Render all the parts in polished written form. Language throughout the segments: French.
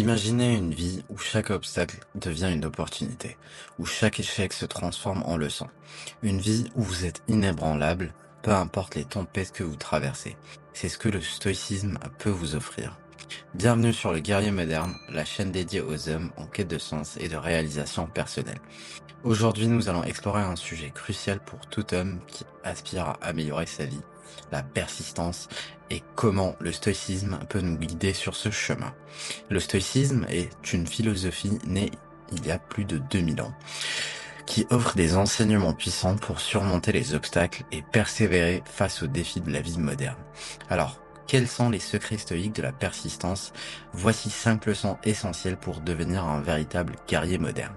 Imaginez une vie où chaque obstacle devient une opportunité, où chaque échec se transforme en leçon. Une vie où vous êtes inébranlable, peu importe les tempêtes que vous traversez. C'est ce que le stoïcisme peut vous offrir. Bienvenue sur le Guerrier Moderne, la chaîne dédiée aux hommes en quête de sens et de réalisation personnelle. Aujourd'hui, nous allons explorer un sujet crucial pour tout homme qui aspire à améliorer sa vie, la persistance et comment le stoïcisme peut nous guider sur ce chemin. Le stoïcisme est une philosophie née il y a plus de 2000 ans, qui offre des enseignements puissants pour surmonter les obstacles et persévérer face aux défis de la vie moderne. Alors, quels sont les secrets stoïques de la persistance? Voici 5 leçons essentielles pour devenir un véritable guerrier moderne.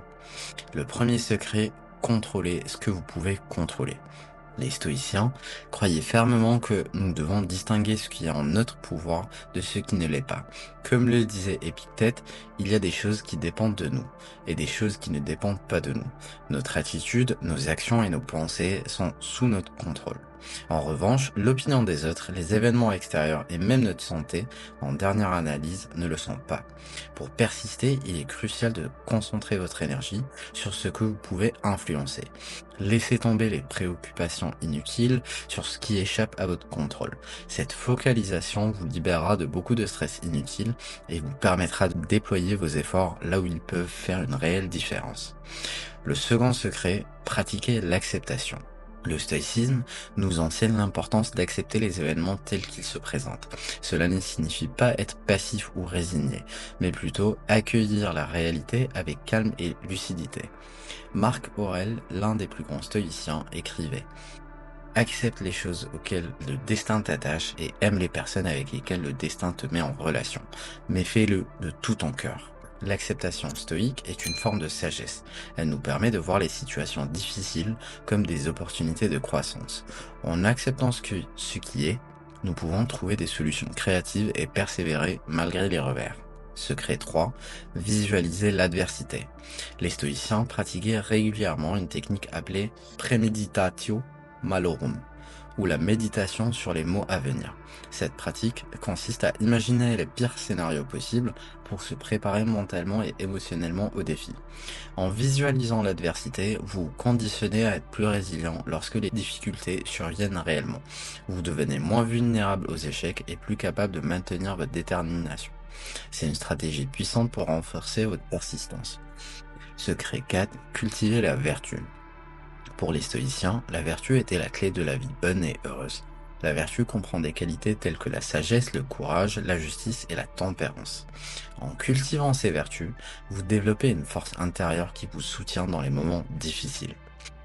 Le premier secret, contrôlez ce que vous pouvez contrôler. Les stoïciens croyaient fermement que nous devons distinguer ce qui est en notre pouvoir de ce qui ne l'est pas. Comme le disait Épictète, il y a des choses qui dépendent de nous et des choses qui ne dépendent pas de nous. Notre attitude, nos actions et nos pensées sont sous notre contrôle. En revanche, l'opinion des autres, les événements extérieurs et même notre santé, en dernière analyse, ne le sont pas. Pour persister, il est crucial de concentrer votre énergie sur ce que vous pouvez influencer. Laissez tomber les préoccupations inutiles sur ce qui échappe à votre contrôle. Cette focalisation vous libérera de beaucoup de stress inutile et vous permettra de déployer vos efforts là où ils peuvent faire une réelle différence. Le second secret, pratiquez l'acceptation. Le stoïcisme nous enseigne l'importance d'accepter les événements tels qu'ils se présentent. Cela ne signifie pas être passif ou résigné, mais plutôt accueillir la réalité avec calme et lucidité. Marc Aurèle, l'un des plus grands stoïciens, écrivait « Accepte les choses auxquelles le destin t'attache et aime les personnes avec lesquelles le destin te met en relation, mais fais-le de tout ton cœur. » L'acceptation stoïque est une forme de sagesse. Elle nous permet de voir les situations difficiles comme des opportunités de croissance. En acceptant ce qui est, nous pouvons trouver des solutions créatives et persévérer malgré les revers. Secret 3. Visualiser l'adversité. Les stoïciens pratiquaient régulièrement une technique appelée premeditatio malorum, ou la méditation sur les mots à venir. Cette pratique consiste à imaginer les pires scénarios possibles pour se préparer mentalement et émotionnellement au défi. En visualisant l'adversité, vous vous conditionnez à être plus résilient lorsque les difficultés surviennent réellement. Vous devenez moins vulnérable aux échecs et plus capable de maintenir votre détermination. C'est une stratégie puissante pour renforcer votre persistance. Secret 4. Cultiver la vertu. Pour les stoïciens, la vertu était la clé de la vie bonne et heureuse. La vertu comprend des qualités telles que la sagesse, le courage, la justice et la tempérance. En cultivant ces vertus, vous développez une force intérieure qui vous soutient dans les moments difficiles.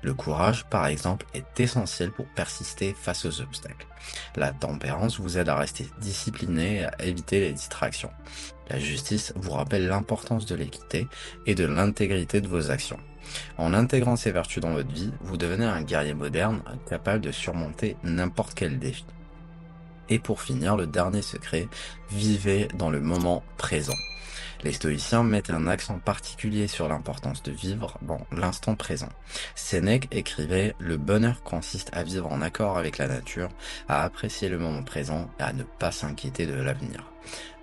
Le courage, par exemple, est essentiel pour persister face aux obstacles. La tempérance vous aide à rester discipliné et à éviter les distractions. La justice vous rappelle l'importance de l'équité et de l'intégrité de vos actions. En intégrant ces vertus dans votre vie, vous devenez un guerrier moderne capable de surmonter n'importe quel défi. Et pour finir, le dernier secret, vivez dans le moment présent. Les stoïciens mettent un accent particulier sur l'importance de vivre dans l'instant présent. Sénèque écrivait « Le bonheur consiste à vivre en accord avec la nature, à apprécier le moment présent et à ne pas s'inquiéter de l'avenir ».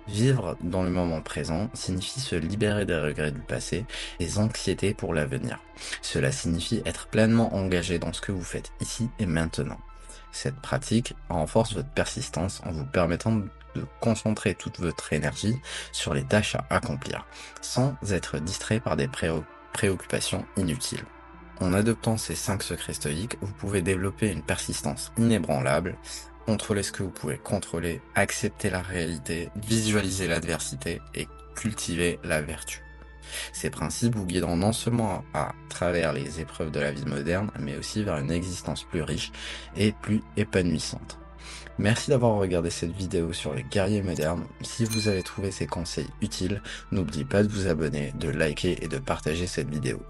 Vivre dans le moment présent signifie se libérer des regrets du passé et des anxiétés pour l'avenir. Cela signifie être pleinement engagé dans ce que vous faites ici et maintenant. Cette pratique renforce votre persistance en vous permettant de concentrer toute votre énergie sur les tâches à accomplir, sans être distrait par des préoccupations inutiles. En adoptant ces 5 secrets stoïques, vous pouvez développer une persistance inébranlable, contrôler ce que vous pouvez contrôler, accepter la réalité, visualiser l'adversité et cultiver la vertu. Ces principes vous guideront non seulement à travers les épreuves de la vie moderne, mais aussi vers une existence plus riche et plus épanouissante. Merci d'avoir regardé cette vidéo sur les guerriers modernes. Si vous avez trouvé ces conseils utiles, n'oubliez pas de vous abonner, de liker et de partager cette vidéo.